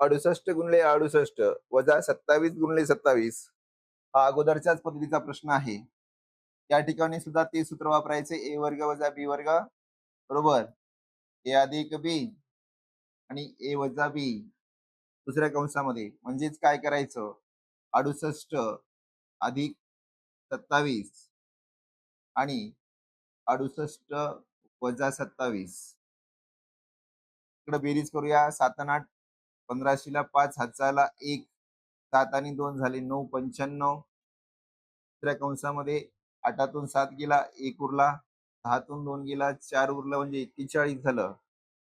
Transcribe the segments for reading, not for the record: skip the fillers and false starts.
68 गुणिले 68 वजा 27 गुणिले 27 हा अगोदरच्याच पद्धतीचा प्रश्न आहे. या ठिकाणी सुद्धा ते सूत्र वापरायचे, ए वर्ग वजा बी वर्ग बरोबर ए अधिक बी आणि ए वजा बी दुसऱ्या कंसामध्ये. म्हणजेच काय करायचं, 68 अधिक 27 आणि 68 वजा 27 इकडे बेरीज करूया. 7 आणि 8 15शीला 5 हातचाला 1 7 आणि 2 झाले 9 95 दुसऱ्या कंसामध्ये 8तून 7 गेला 1 उरला 10तून 2 गेला 4 उरलं म्हणजे 41 झालं.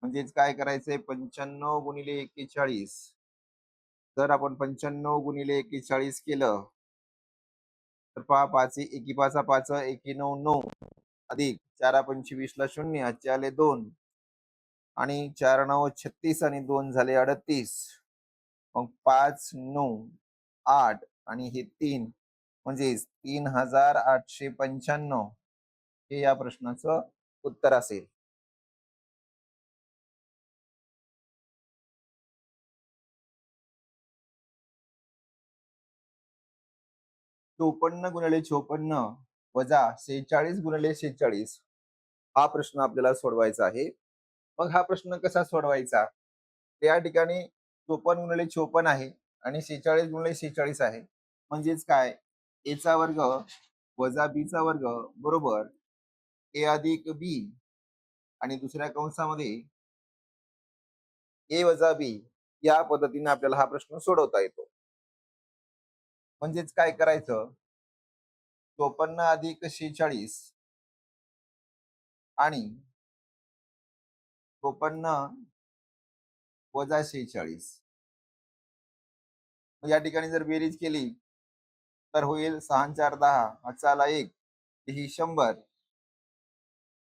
म्हणजेच काय करायचंय 95 गुणिले 41. जर आपण 95 गुणिले 41 केलं तर पहा 5 एकी 5 5 एकी 9 9 अधिक 4 25 ला 0 आजचे आले 2 आणि 4 9 36 आणि 2 झाले 38. मग 5 9 8 आणि हे 3 म्हणजे 3895 हे या प्रश्नाचं उत्तर असेल. चोपन्न गुणिले 54 वजा 46 गुणिले 46 हा प्रश्न आपल्याला सोडवायचा आहे. मग हा प्रश्न कसा सोडवायचा, त्या ठिकाणी 54 गुणिले 54 आहे आणि 46 गुणिले 46 आहे. म्हणजेच काय, ए चा वर्ग वजा बी चा वर्ग बरोबर ए अधिक बी आणि दुसऱ्या कंसामध्ये ए वजा बी या पद्धतीने आपल्याला हा प्रश्न सोडवता येतो. म्हणजेच काय करायचं, 54 अधिक 46 आणि 54 वजा 46 या ठिकाणी जर बेरीज केली तर होईल 6 4 10 हातचा आला 1 ही 100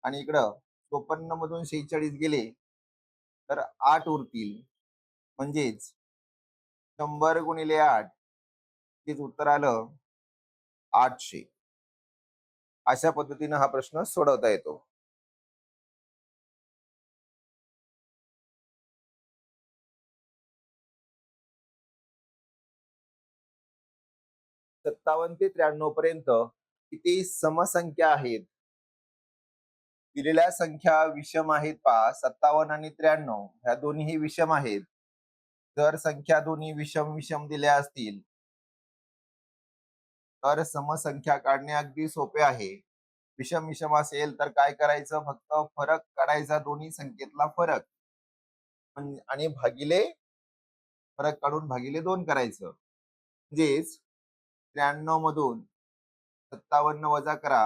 आणि इकडं 54 मधून 46 गेले तर 8 उरतील. म्हणजेच 100 गुणिले 8 तेच उत्तर आलं 800. अशा पद्धतीने हा प्रश्न सोडवता येतो. सत्तावन्न ते 93 पर्यंत किती समसंख्या आहेत? दिलेल्या संख्या विषम आहेत पहा, 57 आणि 93 ह्या दोन्ही विषम आहेत. जर संख्या दोन्ही विषम विषम दिल्या असतील तर समसंख्या काढणे अगदी सोपे आहे. विषम विषम असेल तर काय करायचं, फक्त फरक काढायचा, दोन्ही संख्येतला फरक आणि भागिले फरक काढून भागिले 2 करायचं. म्हणजेच 93 मधून 57 वजा करा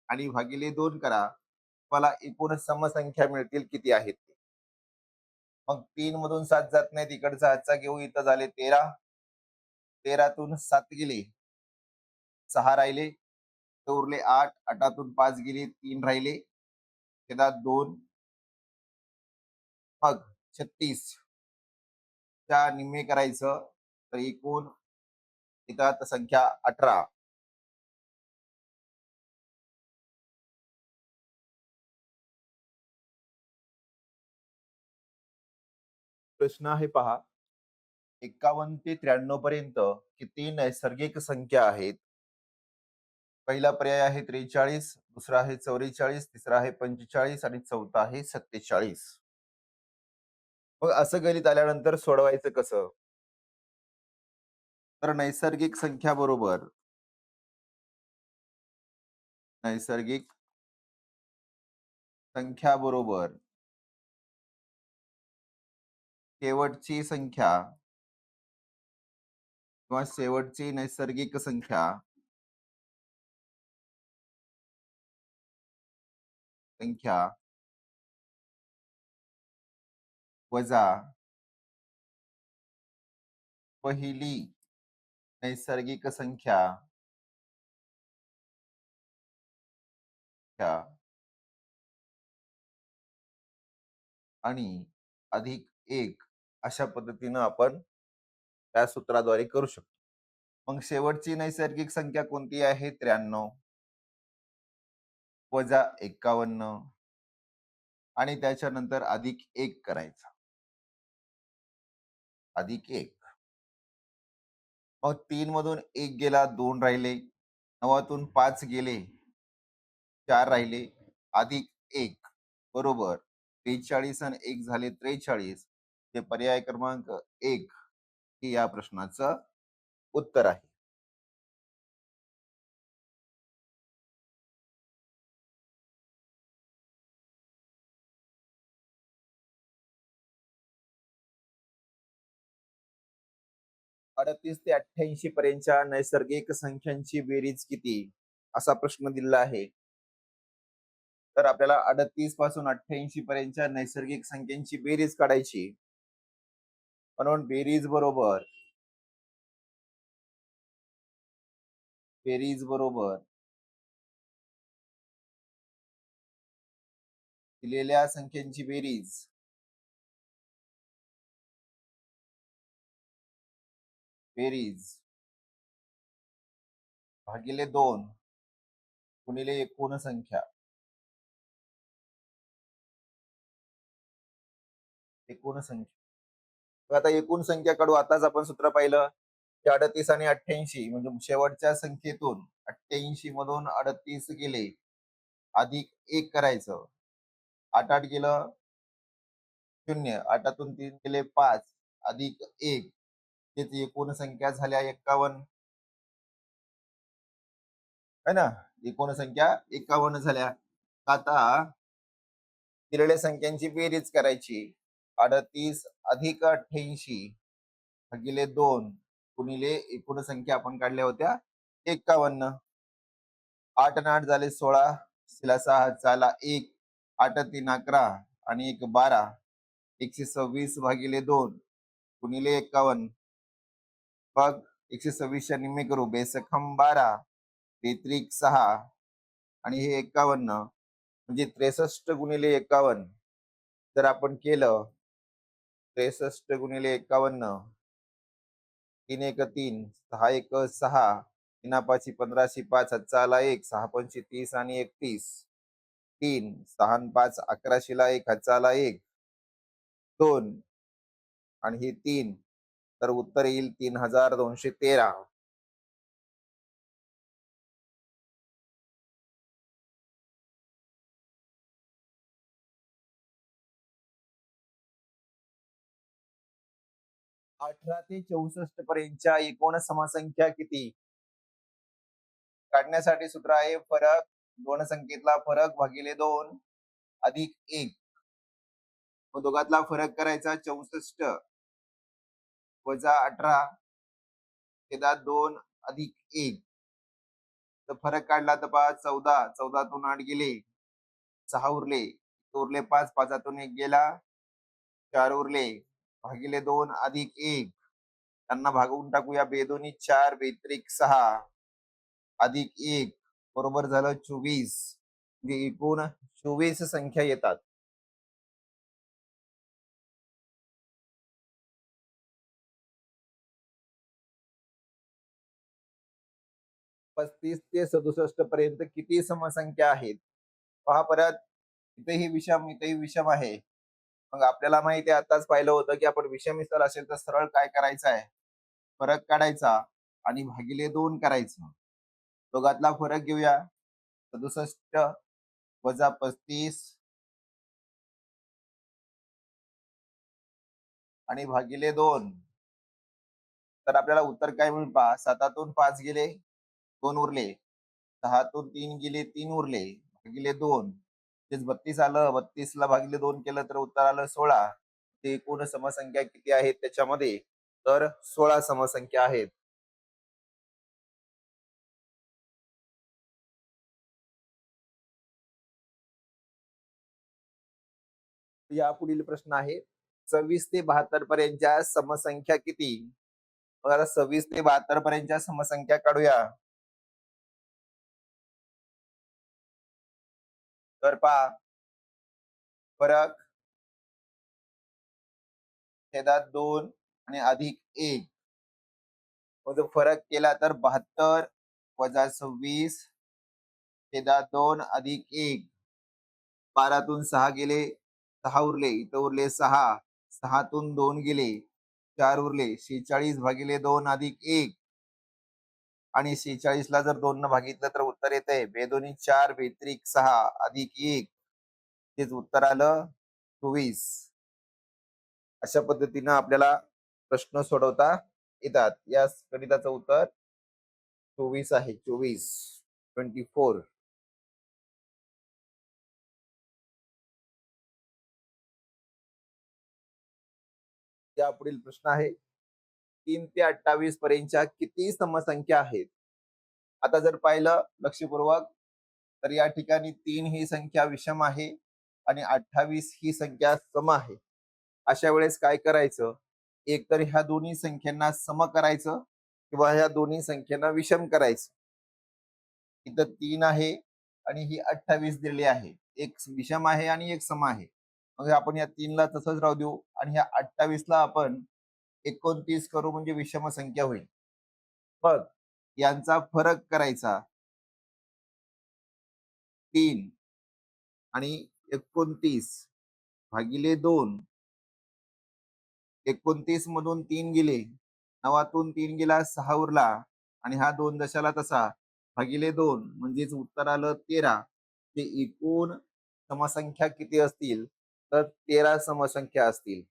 आणि भागिले 2 करा, मला एकूण समसंख्या मिळतील किती आहेत ते. मग 3 मधून 7 जात नाही, तिकडचा हातचा घेऊ, इथं झाले 13 13तून 7 गेले 6 राहिले तर उरले 8 8तून 5 गेले 3 राहिले छेदात 2 मग 36 च्या निम्मे करायचं तर एकूण इथं संख्या 18. प्रश्न आहे पहा, 51 ते 93 पर्यंत किती नैसर्गिक संख्या आहेत? पहिला पर्याय आहे 43, दुसरा आहे 44, तिसरा आहे 45 आणि चौथा आहे 47. मग असं गणित आल्यानंतर सोडवायचं कसं? तर नैसर्गिक संख्या बरोबर नैसर्गिक संख्या बरोबर शेवटची संख्या किंवा शेवटची नैसर्गिक संख्या संख्या वजा पहिली नैसर्गिक संख्या आणि अधिक 1 अशा पद्धतीनं आपण त्या सूत्राद्वारे करू शकतो. मग शेवटची नैसर्गिक संख्या कोणती आहे? 93 वजा 51 आणि त्याच्यानंतर अधिक 1 करायचा. अधिक 1. मग 3 मधून 1 गेला, 2 राहिले. 9तून 5 गेले, 4 राहिले. अधिक 1 बरोबर 43 आणि 1 झाले 43. हे पर्याय क्रमांक 1 हे या प्रश्नाचं उत्तर आहे. अडतीस ते 88 पर्यंतच्या नैसर्गिक संख्यांची बेरीज किती, असा प्रश्न दिलेला आहे. तर आपल्याला 38 पासून 88 पर्यंतच्या नैसर्गिक संख्यांची बेरीज काढायची. म्हणून बेरीज बरोबर दिलेल्या संख्यांची बेरीज भागिले 2 गुणिले एकूण संख्या. तर आता एकूण संख्या काढू. आताच आपण सूत्र पाहिलं की 38 आणि 88 म्हणजे शेवटच्या संख्येतून 88 मधून 38 गेले, अधिक 1 करायचं. 8 गेलं 0, 8तून 3 गेले 5, अधिक 1, त्याची एकूण संख्या झाल्या 51 है ना. एकूण संख्या 51 झाल्या. आता दिलेल्या संख्यांची बेरीज करायची. 38 अधिक 88 भागिले 2 गुणिले एकूण संख्या आपण काढल्या होत्या 51. 8 आणि 8 झाले 16, 6 चाला 1, 8 3 11 आणि 1 12. 126 भागिले 2 गुणिले 51. बघ 126 निम्मे करू. बेसखम 12 बेत्रिक 6 आणि हे 51 म्हणजे 63 गुणिले 51. जर आपण केलं 63 गुणिले 51, 3 1 3, 6 1 6, 3 5 15, 5 हातचा 1, 6 5 30 आणि 31, 3 6 5 11, 1 हातचा 1, 2 आणि हे 3. तर उत्तर येईल 3213. अठरा ते 64 पर्यंतच्या एकूण समसंख्या किती, काढण्यासाठी सूत्र आहे फरक दोन संख्येतला फरक भागिले 2 अधिक 1. मग दोघातला फरक करायचा. 64 वजा 18 छेदात 2 अधिक 1. तर फरक काढला तर 14, 14तून 8 गेले 6 उरले, उरले 5, 5तून 1 गेला 4 उरले, भागिले 2 अधिक 1. त्यांना भागवून टाकूया. बेदोनी 4 बेत्रिक 6 अधिक 1 बरोबर झालं 24. म्हणजे एकूण 24 संख्या येतात. 35 ते 67 पर्यंत किती समसंख्या आहेत, पहा परत. इथेही विषम, इथेही विषम आहे. मग आपल्याला माहिती आहे, आताच पाहिलं होतं की आपण विषम स्थल असेल तर सरळ काय करायचं आहे, फरक काढायचा आणि भागिले 2 करायचं. दोघातला फरक घेऊया. 67 वजा 35 आणि भागिले 2. तर आपल्याला उत्तर काय मिळून पहा. 7तून 5 गेले 2 उरले, 6तून 3 गेले 3 उरले, भागिले 2. तेच 32 आलं. 32 ला भागिले 2 केलं तर उत्तर आलं 16. ते एकूण समसंख्या किती आहेत त्याच्यामध्ये, तर 16 समसंख्या आहेत. या पुढील प्रश्न आहे 26 ते 72 पर्यंतच्या समसंख्या किती. बघा 26 ते 72 पर्यंतच्या समसंख्या काढूया. तर पहा फरक छेदात 2 आणि अधिक 1. मग फरक केला तर 72 वजा 26 छेदात 2 अधिक 1. 12तून 6 गेले 6 उरले, इथं उरले 6, 6तून 2 गेले 4 उरले 46 भागिले 2 अधिक 1 आणि 46 ला जर 2 न भागितलं तर उत्तर येतंय बेदोनी 4 बेत्रिक 6 अधिक 1 तेच उत्तर आलं 24. अशा पद्धतीनं आपल्याला प्रश्न सोडवता येतात. या गणिताचं उत्तर 24 आहे. 24. या पुढील प्रश्न आहे 3 ते 28 पर्यंतच्या किती समसंख्या आहेत? आता जर पाहिलं लक्षपूर्वक तर या ठिकाणी 3 ही संख्या विषम आहे आणि 28 ही संख्या सम आहे. अशा वेळेस काय करायचं? एक तर ह्या दोन्ही संख्यांना सम करायचं किंवा ह्या दोन्ही संख्यांना विषम करायचं. इथं 3 आहे आणि ही 28 दिलेली आहे. एक विषम आहे आणि एक सम आहे. मग आपण या 3 ला तसंच राहू देऊ आणि ह्या 28 ला आपण 29 करू म्हणजे विषम संख्या होईल. मग यांचा फरक करायचा 3 आणि 29 भागिले 2. 29 मधून 3 गेले, 9तून 3 गेला 6 उरला आणि हा 2 जशाला तसा भागिले 2 म्हणजेच उत्तर आलं 13. ते एकूण समसंख्या किती असतील तर 13 समसंख्या असतील.